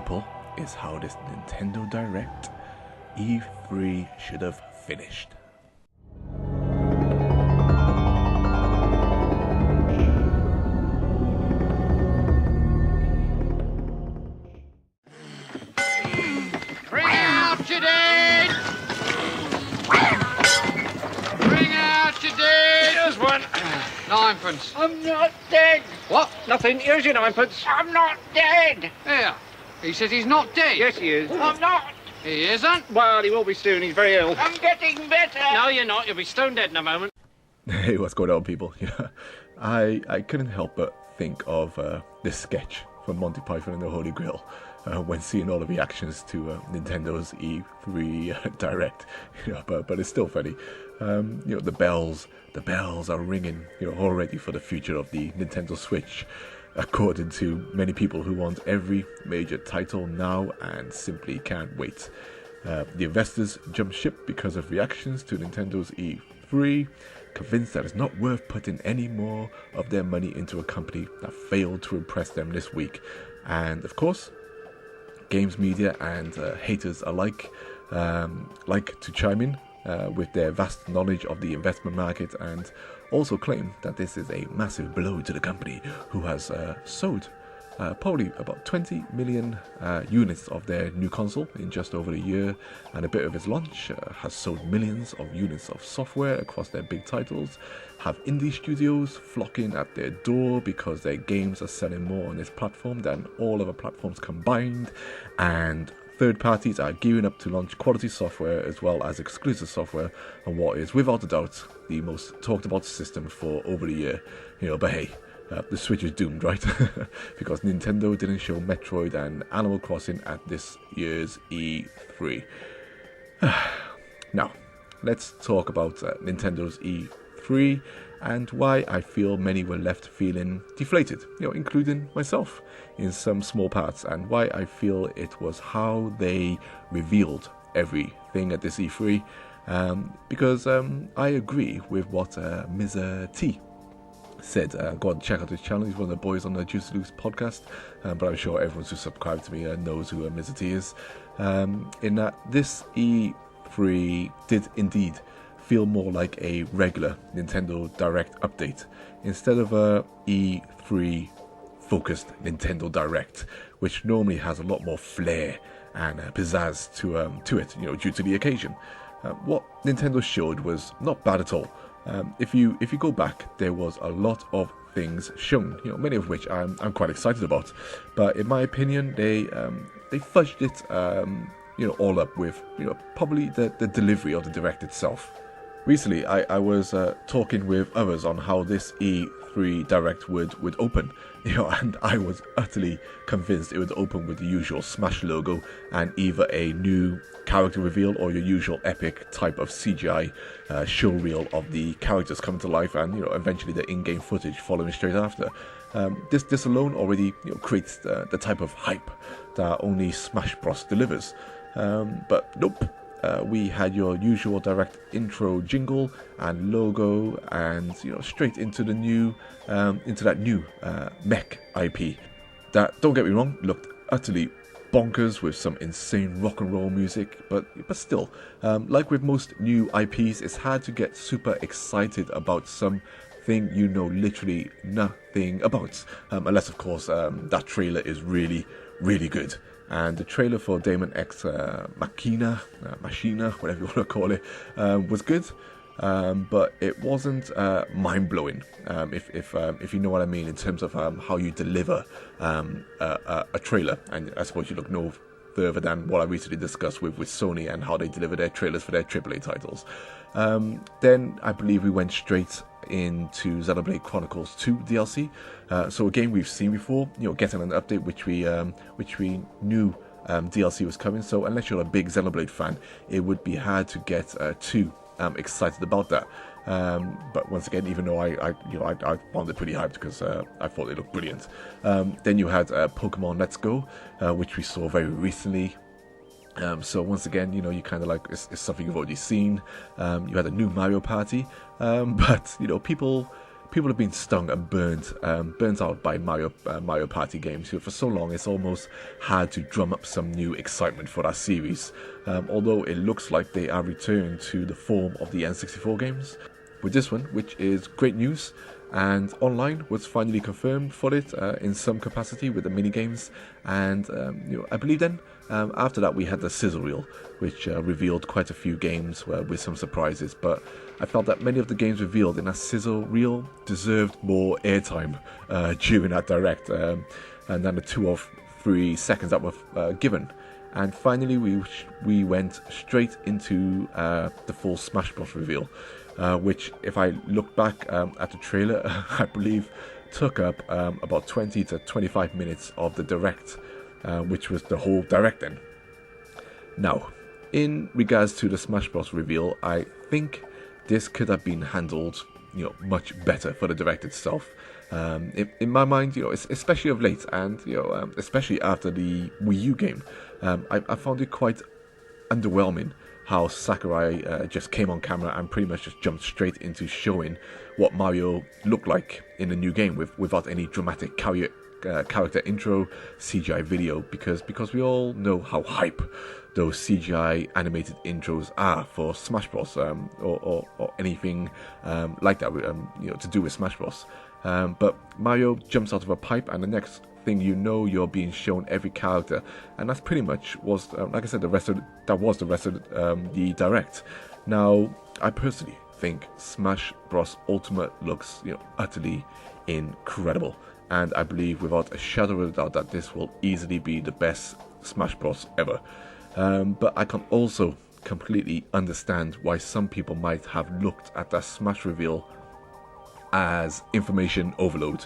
people, is how this Nintendo Direct E3 should have finished. Bring out your dead! Bring out your dead! Here's one. Ninepence. I'm not dead. What? Nothing. Here's your ninepence. I'm not dead! Here. He says he's not dead. Yes, he is. I'm not. He isn't? Well, he will be soon. He's very ill. I'm getting better. No, you're not. You'll be stone dead in a moment. Hey, what's going on, people? I couldn't help but think of this sketch from Monty Python and the Holy Grail when seeing all the reactions to Nintendo's E3 Direct. But it's still funny. The bells are ringing, already for the future of the Nintendo Switch, according to many people who want every major title now and simply can't wait. The investors jump ship because of reactions to Nintendo's E3, convinced that it's not worth putting any more of their money into a company that failed to impress them this week. And of course, games media and haters alike like to chime in with their vast knowledge of the investment market, and also claim that this is a massive blow to the company, who has sold probably about 20 million units of their new console in just over a year, and a bit of its launch, has sold millions of units of software across their big titles, have indie studios flocking at their door because their games are selling more on this platform than all other platforms combined, and third parties are gearing up to launch quality software as well as exclusive software on what is without a doubt the most talked about system for over a year. But hey, the Switch is doomed, right? Because Nintendo didn't show Metroid and Animal Crossing at this year's E3. Now, let's talk about Nintendo's E3 and why I feel many were left feeling deflated, including myself in some small parts, and why I feel it was how they revealed everything at this E3, because I agree with what Ms. T said. Go and check out his channel. He's one of the boys on the Juicy Luke's podcast, but I'm sure everyone who's subscribed to me knows who Ms. T is, in that this E3 did indeed feel more like a regular Nintendo Direct update instead of a E3 focused Nintendo Direct, which normally has a lot more flair and pizzazz to it, due to the occasion. What Nintendo showed was not bad at all. If you go back, there was a lot of things shown, many of which I'm quite excited about. But in my opinion, they fudged it, all up with, probably the delivery of the Direct itself. Recently, I was talking with others on how this E3 Direct would open, and I was utterly convinced it would open with the usual Smash logo and either a new character reveal or your usual epic type of CGI show reel of the characters coming to life, and eventually the in-game footage following straight after. This alone already creates the type of hype that only Smash Bros delivers. But nope. We had your usual Direct intro jingle and logo, and straight into the new, into that new mech IP. That, don't get me wrong, looked utterly bonkers with some insane rock and roll music, but still, like with most new IPs, it's hard to get super excited about something literally nothing about, unless of course that trailer is really, really good. And the trailer for Daemon X Machina, whatever you want to call it, was good, but it wasn't mind-blowing, if you know what I mean, in terms of how you deliver a trailer. And I suppose you look no further than what I recently discussed with Sony and how they deliver their trailers for their AAA titles. Then I believe we went straight into Xenoblade Chronicles 2 DLC. So a game we've seen before, getting an update which we knew DLC was coming. So unless you're a big Xenoblade fan, it would be hard to get too excited about that. But once again, even though I found it pretty hyped because I thought it looked brilliant. Then you had Pokemon Let's Go, which we saw very recently. So once again, you kind of like, it's something you've already seen. You had a new Mario Party, but people people have been stung and burnt out by Mario Party games. For so long, it's almost hard to drum up some new excitement for that series. Although it looks like they are returning to the form of the N64 games. With this one, which is great news, and online was finally confirmed for it in some capacity with the mini games, and I believe then after that we had the sizzle reel, which revealed quite a few games with some surprises. But I felt that many of the games revealed in that sizzle reel deserved more airtime during that direct, and than the 2 or 3 seconds that were given. And finally, we went straight into the full Smash Bros. Reveal, which, if I look back at the trailer, I believe took up about 20 to 25 minutes of the direct, which was the whole direct then. Now, in regards to the Smash Bros. Reveal, I think this could have been handled, much better for the direct itself. In my mind, especially of late, and especially after the Wii U game, I found it quite underwhelming how Sakurai just came on camera and pretty much just jumped straight into showing what Mario looked like in the new game without any dramatic character intro, CGI video, because we all know how hype those CGI animated intros are for Smash Bros. Or anything like that, to do with Smash Bros. But Mario jumps out of a pipe, and the next thing you know, you're being shown every character, and that's pretty much was, like I said, the rest of the direct. Now, I personally think Smash Bros. Ultimate looks, utterly incredible, and I believe without a shadow of a doubt that this will easily be the best Smash Bros. Ever. But I can also completely understand why some people might have looked at that Smash reveal as information overload,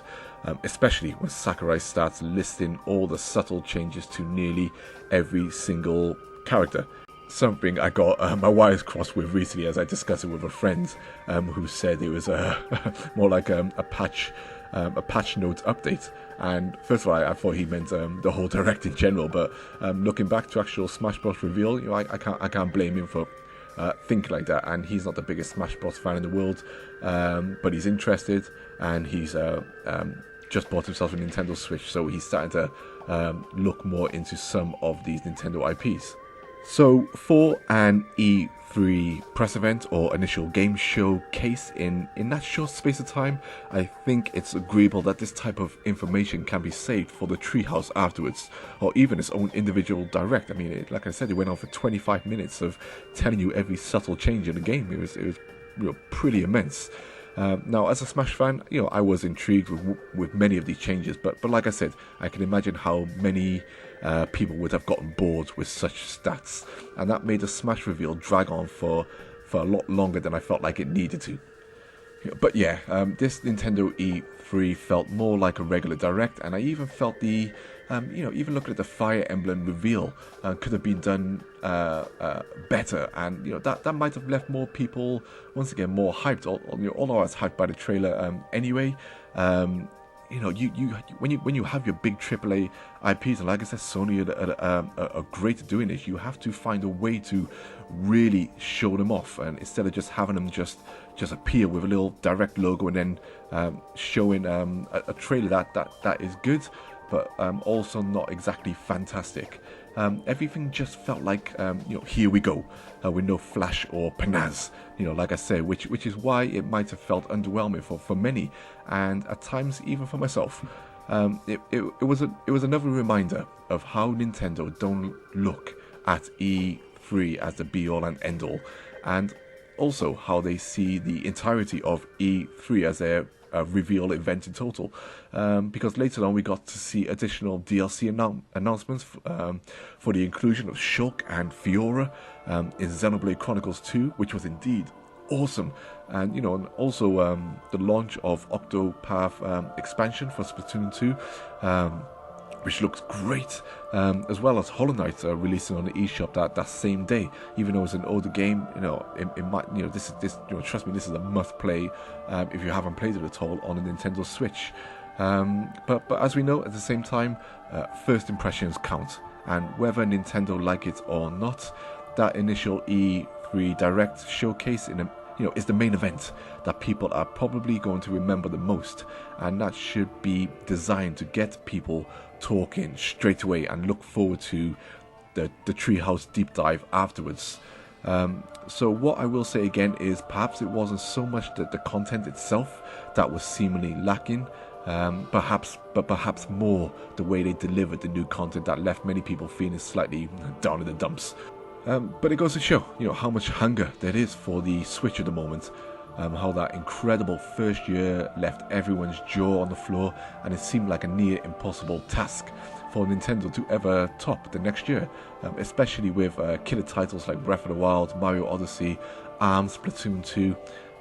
especially when Sakurai starts listing all the subtle changes to nearly every single character. Something I got my wires crossed with recently as I discussed it with a friend who said it was more like a patch notes update. And first of all, I thought he meant the whole direct in general, but looking back to actual Smash Bros. Reveal, I can't blame him for think like that. And he's not the biggest Smash Bros. Fan in the world, but he's interested, and he's just bought himself a Nintendo Switch, so he's starting to look more into some of these Nintendo IPs. So for an E3 press event or initial game showcase in that short space of time, I think it's agreeable that this type of information can be saved for the treehouse afterwards, or even its own individual direct. I mean, like I said, it went on for 25 minutes of telling you every subtle change in the game. It was pretty immense. Now, as a Smash fan, I was intrigued with many of these changes, but like I said, I can imagine how many people would have gotten bored with such stats, and that made the Smash reveal drag on for a lot longer than I felt like it needed to. But yeah, this Nintendo E3 felt more like a regular direct, and I even felt the even looking at the Fire Emblem reveal could have been done better, and that might have left more people once again more hyped. Although I was hyped by the trailer anyway. When you have your big AAA IPs, and like I said, Sony are great at doing this. You have to find a way to really show them off, and instead of just having them just appear with a little direct logo and then showing a trailer that is good, but also not exactly fantastic. Everything just felt like here we go, with no flash or panache, like I say, which is why it might have felt underwhelming for many, and at times even for myself. It was another reminder of how Nintendo don't look at E3 as the be all and end all, and also how they see the entirety of E3 as their reveal event in total, because later on we got to see additional DLC announcements for the inclusion of Shulk and Fiora in Xenoblade Chronicles 2, which was indeed awesome, and and also the launch of Octopath expansion for Splatoon 2, which looks great, as well as Hollow Knight releasing on the eShop that same day. Even though it's an older game, it might, trust me, this is a must play if you haven't played it at all on a Nintendo Switch. But as we know, at the same time, first impressions count, and whether Nintendo like it or not, that initial E3 Direct showcase is the main event that people are probably going to remember the most, and that should be designed to get people talking straight away and look forward to the Treehouse deep dive afterwards. So what I will say again is perhaps it wasn't so much the content itself that was seemingly lacking, perhaps more the way they delivered the new content that left many people feeling slightly down in the dumps. But it goes to show, how much hunger there is for the Switch at the moment. How that incredible first year left everyone's jaw on the floor, and it seemed like a near impossible task for Nintendo to ever top the next year, especially with killer titles like Breath of the Wild, Mario Odyssey, ARMS, Splatoon 2,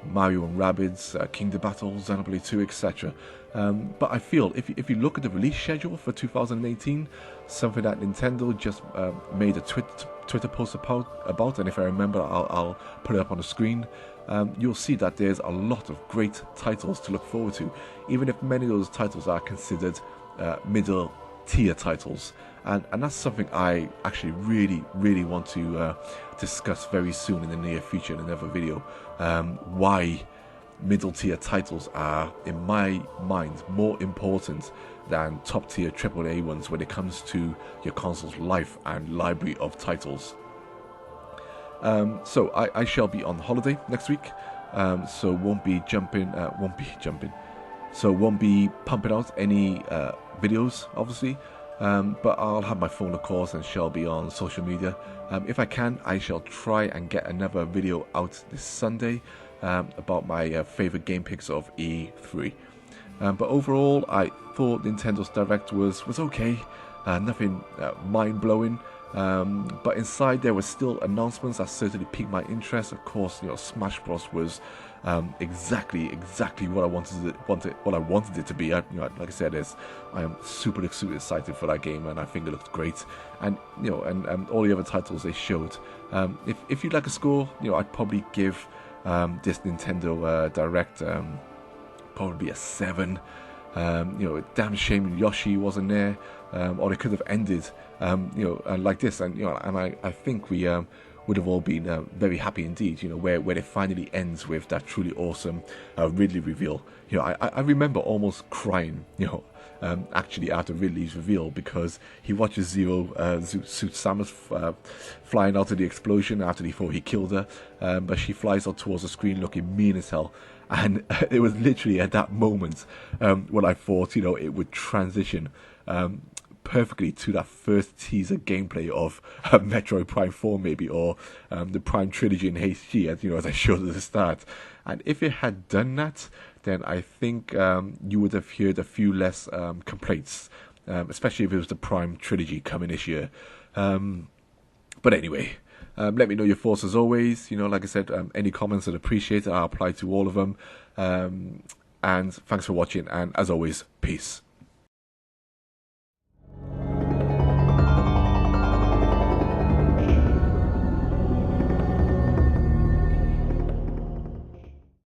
Mario and Rabbids, Kingdom Battle, Xenoblade 2, etc. But I feel if you look at the release schedule for 2018, something that Nintendo just made a Twitter post about, and if I remember, I'll put it up on the screen. You'll see that there's a lot of great titles to look forward to, even if many of those titles are considered middle tier titles, and that's something I actually really want to discuss very soon in the near future in another video. Why middle tier titles are, in my mind, more important than top tier AAA ones when it comes to your console's life and library of titles. So I shall be on holiday next week, so won't be pumping out any videos, obviously, but I'll have my phone, of course, and shall be on social media. If I can, I shall try and get another video out this Sunday about my favorite game picks of E3. But overall, I thought Nintendo's Direct was okay, nothing mind-blowing. But inside there were still announcements that certainly piqued my interest. Of course, Smash Bros was exactly what I wanted it to be. Like I said, I am super excited for that game, and I think it looked great. And and all the other titles they showed. If you'd like a score, I'd probably give this Nintendo Direct probably a 7. Damn shame Yoshi wasn't there, or it could have ended, like this, and I think we would have all been very happy indeed, where it finally ends with that truly awesome Ridley reveal. I remember almost crying, actually after Ridley's reveal, because he watches Zero suit Samus flying out of the explosion after he killed her, but she flies out towards the screen looking mean as hell. And it was literally at that moment when I thought, it would transition perfectly to that first teaser gameplay of Metroid Prime 4, maybe, or the Prime Trilogy in HD, as I showed at the start. And if it had done that, then I think you would have heard a few less complaints, especially if it was the Prime Trilogy coming this year. But anyway, let me know your thoughts as always. Like I said, any comments are appreciated. I'll apply to all of them. And thanks for watching. And as always, peace.